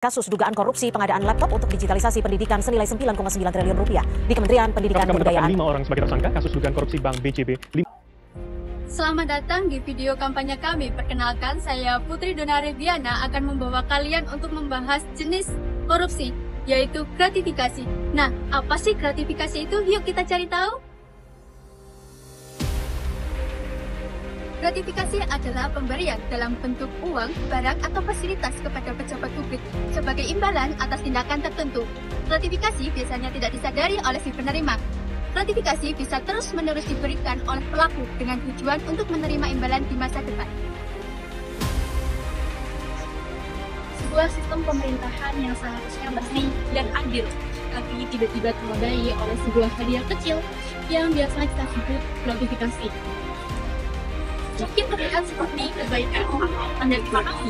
Kasus dugaan korupsi pengadaan laptop untuk digitalisasi pendidikan senilai 9,9 triliun rupiah di Kementerian Pendidikan dan Kebudayaan. 5 orang sebagai tersangka kasus dugaan korupsi Bank BCB. Selamat datang di video kampanye kami. Perkenalkan, saya Putri Donare Diana akan membawa kalian untuk membahas jenis korupsi, yaitu gratifikasi. Nah, apa sih gratifikasi itu? Yuk kita cari tahu. Gratifikasi adalah pemberian dalam bentuk uang, barang, atau fasilitas kepada pejabat publik sebagai imbalan atas tindakan tertentu. Gratifikasi biasanya tidak disadari oleh si penerima. Gratifikasi bisa terus-menerus diberikan oleh pelaku dengan tujuan untuk menerima imbalan di masa depan. Sebuah sistem pemerintahan yang seharusnya bersih dan adil, tapi tiba-tiba ternodai oleh sebuah hadiah kecil yang biasa kita sebut gratifikasi. Mungkin terlihat seperti kebaikan atau tanda terima kasih,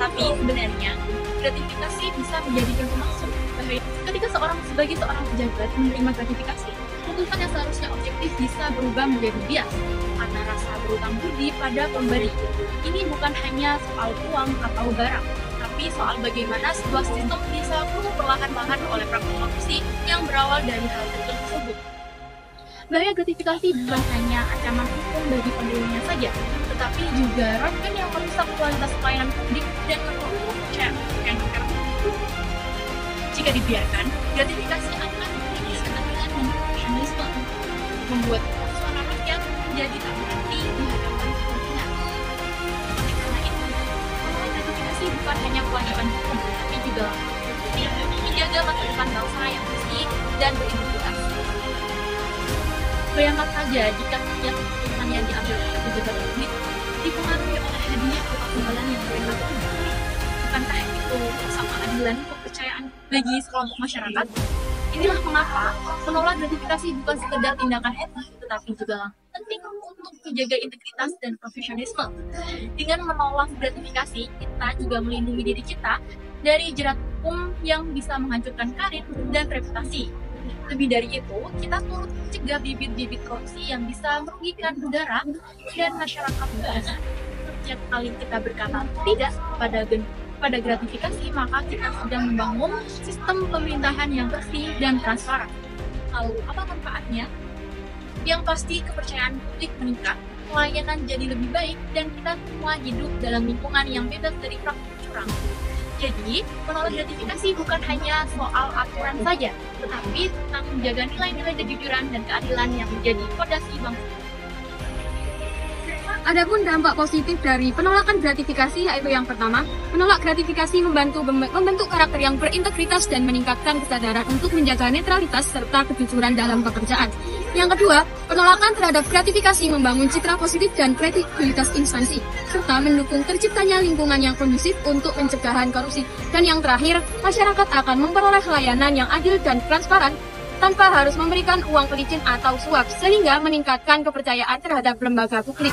tapi sebenarnya gratifikasi bisa menjadi pintu masuk bahaya. Ketika sebagai seorang pejabat menerima gratifikasi, keputusan yang seharusnya objektif bisa berubah menjadi bias karena rasa berutang budi pada pemberi. Ini bukan hanya soal uang atau barang, tapi soal bagaimana sebuah sistem bisa runtuh perlahan-lahan oleh praktik korupsi yang berawal dari hal tersebut. Bahaya gratifikasi bukan hanya ancaman hukum bagi penerimanya saja, tetapi juga racun yang merusak kualitas pelayanan publik dan menutup kepercayaan masyarakat. Jika dibiarkan, gratifikasi akan memiliki keadilan dan profesionalisme, membuat suara rakyat menjadi tak berarti di hadapan pimpinan. Oleh karena itu, gratifikasi bukan hanya kewajiban hukum, tapi juga menjaga masa depan bangsa yang bersih dan berintegritas. Bayangkan saja jika setiap keputusan yang diambil oleh pejabat publik dipengaruhi oleh hadiah atau imbalan yang mereka terima. Bukankah itu sama keadilan kepercayaan bagi sekelompok masyarakat? Inilah mengapa menolak gratifikasi bukan sekedar tindakan etis, tetapi juga penting untuk menjaga integritas dan profesionalisme. Dengan menolak gratifikasi, kita juga melindungi diri kita dari jerat hukum yang bisa menghancurkan karir dan reputasi. Lebih dari itu, kita turut mencegah bibit-bibit korupsi yang bisa merugikan negara dan masyarakat luas. Setiap kali kita berkata tidak pada gratifikasi, maka kita sedang membangun sistem pemerintahan yang bersih dan transparan. Lalu, apa manfaatnya? Yang pasti kepercayaan publik meningkat, pelayanan jadi lebih baik, dan kita semua hidup dalam lingkungan yang bebas dari praktik curang. Jadi, menolak gratifikasi bukan hanya soal aturan saja, tetapi tentang menjaga nilai-nilai kejujuran dan keadilan yang menjadi fondasi bangsa. Adapun dampak positif dari penolakan gratifikasi yaitu yang pertama, menolak gratifikasi membentuk karakter yang berintegritas dan meningkatkan kesadaran untuk menjaga netralitas serta kejujuran dalam pekerjaan. Yang kedua, penolakan terhadap gratifikasi membangun citra positif dan kredibilitas instansi, serta mendukung terciptanya lingkungan yang kondusif untuk pencegahan korupsi. Dan yang terakhir, masyarakat akan memperoleh layanan yang adil dan transparan tanpa harus memberikan uang pelicin atau suap, sehingga meningkatkan kepercayaan terhadap lembaga publik.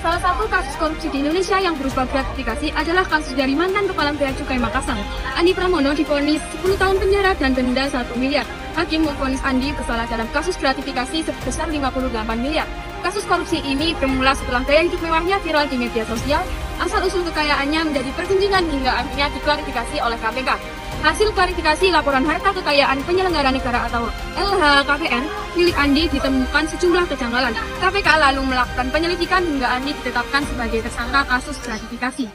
Salah satu kasus korupsi di Indonesia yang berupa gratifikasi adalah kasus dari mantan Kepala Bea Cukai Makassar. Andi Pramono divonis 10 tahun penjara dan denda 1 miliar. Hakim memvonis Andi bersalah dalam kasus gratifikasi sebesar 58 miliar. Kasus korupsi ini bermula setelah gaya hidup mewahnya viral di media sosial. Asal-usul kekayaannya menjadi pergunjingan hingga akhirnya diklarifikasi oleh KPK. Hasil klarifikasi laporan harta kekayaan penyelenggara negara atau LHKPN milik Andi ditemukan sejumlah kejanggalan. KPK lalu melakukan penyelidikan hingga Andi ditetapkan sebagai tersangka kasus gratifikasi.